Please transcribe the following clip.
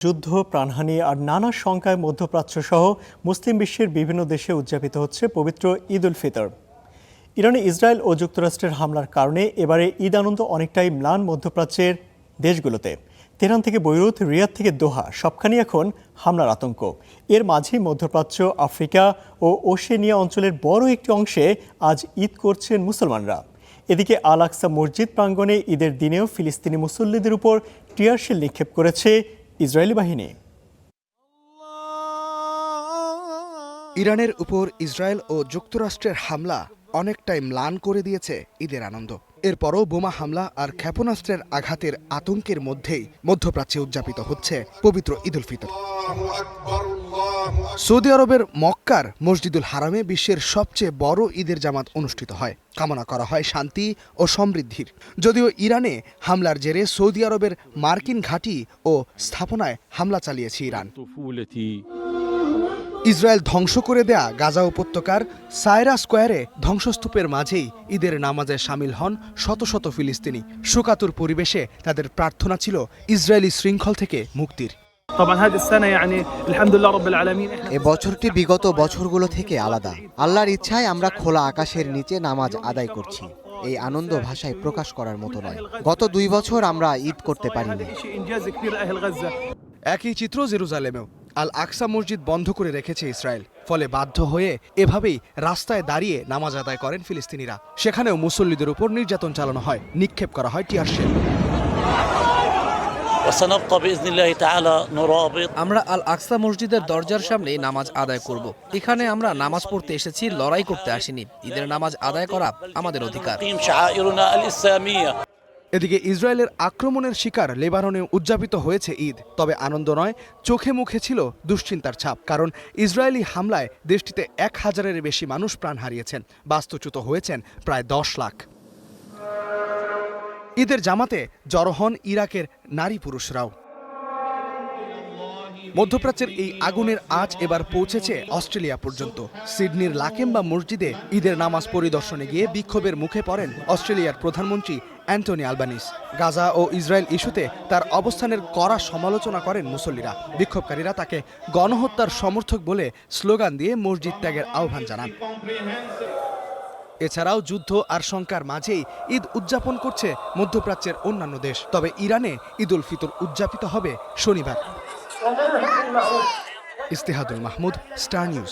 যুদ্ধ, প্রাণহানি আর নানা শঙ্কায় মধ্যপ্রাচ্য সহ মুসলিম বিশ্বের বিভিন্ন দেশে উদযাপিত হচ্ছে পবিত্র ঈদ উল ফিতর। ইরানে ইসরায়েল ও যুক্তরাষ্ট্রের হামলার কারণে এবারে ঈদ আনন্দ অনেকটাই ম্লান মধ্যপ্রাচ্যের দেশগুলোতে। তেহরান থেকে বৈরুত, রিয়াদ থেকে দোহা সবখানেই এখন হামলার আতঙ্ক। এর মাঝেই মধ্যপ্রাচ্য, আফ্রিকা ও ওশেনিয়া অঞ্চলের বড় একটি অংশে আজ ঈদ করছেন মুসলমানরা। এদিকে আল আকসা মসজিদ প্রাঙ্গণে ঈদের দিনেও ফিলিস্তিনি মুসল্লিদের উপর টিয়ারশেল নিক্ষেপ করেছে ইসরায়েলি বাহিনী। ইরানের উপর ইসরায়েল ও যুক্তরাষ্ট্রের হামলা অনেকটাই ম্লান করে দিয়েছে ঈদের আনন্দ। এরপরও বোমা হামলা আর ক্ষেপণাস্ত্রের আঘাতের আতঙ্কের মধ্যেই মধ্যপ্রাচ্যে উদযাপিত হচ্ছে পবিত্র ঈদ উল ফিতর। সৌদি আরবের মক্কার মসজিদুল হারামে বিশ্বের সবচেয়ে বড় ঈদের জামাত অনুষ্ঠিত হয়। কামনা করা হয় শান্তি ও সমৃদ্ধির। যদিও ইরানে হামলার জেরে সৌদি আরবের মার্কিন ঘাঁটি ও স্থাপনায় হামলা চালিয়েছে ইরান। ইসরায়েল ধ্বংস করে দেয়া গাজা উপত্যকার সায়রা স্কোয়ারে ধ্বংসস্তূপের মাঝেই ঈদের নামাজে সামিল হন শত শত ফিলিস্তিনি। শোকাতুর পরিবেশে তাদের প্রার্থনা ছিল ইসরায়েলি শৃঙ্খল থেকে মুক্তির। এ বছরটি বিগত বছরগুলো থেকে আলাদা। আল্লাহর ইচ্ছায় আমরা খোলা আকাশের নিচে নামাজ আদায় করছি। এই আনন্দ ভাষায় প্রকাশ করার মতো নয়। গত 2 বছর আমরা ঈদ করতে পারিনি। একই চিত্র জেরুজালেমেও। আল আকসা মসজিদ বন্ধ করে রেখেছে ইসরায়েল। ফলে বাধ্য হয়ে এভাবেই রাস্তায় দাঁড়িয়ে নামাজ আদায় করেন ফিলিস্তিনিরা। সেখানেও মুসল্লিদের উপর নির্যাতন চালানো হয়, নিক্ষেপ করা হয় টিয়ারশেল। আমরা আল আকসা মসজিদের দরজার সামনে নামাজ আদায় করব। এখানে আমরা নামাজ পড়তে এসেছি, লড়াই করতে আসিনি। ঈদের নামাজ আদায় করা আমাদের অধিকার। এদিকে ইসরায়েলের আক্রমণের শিকার লেবাননে উদযাপিত হয়েছে ঈদ। তবে আনন্দ নয়, চোখে মুখে ছিল দুশ্চিন্তার ছাপ। কারণ ইসরায়েলি হামলায় দেশটিতে 1000-এর বেশি মানুষ প্রাণ হারিয়েছেন, বাস্তুচ্যুত হয়েছেন প্রায় 10 লাখ। ঈদের জামাতে জড়ো হন ইরাকের নারী পুরুষরাও। মধ্যপ্রাচ্যের এই আগুনের আঁচ এবার পৌঁছেছে অস্ট্রেলিয়া পর্যন্ত। সিডনির লাকেম্বা মসজিদে ঈদের নামাজ পরিদর্শনে গিয়ে বিক্ষোভের মুখে পড়েন অস্ট্রেলিয়ার প্রধানমন্ত্রী অ্যান্টনি আলবানিস। গাজা ও ইসরায়েল ইস্যুতে তার অবস্থানের কড়া সমালোচনা করেন মুসল্লিরা। বিক্ষোভকারীরা তাকে গণহত্যার সমর্থক বলে স্লোগান দিয়ে মসজিদ ত্যাগের আহ্বান জানান। এছাড়াও যুদ্ধ আর শঙ্কার মাঝেই ঈদ উদযাপন করছে মধ্যপ্রাচ্যের অন্যান্য দেশ। তবে ইরানে ঈদ উল ফিতর উদযাপিত হবে শনিবার। ইস্তেহাদুল মাহমুদ, স্টার নিউজ।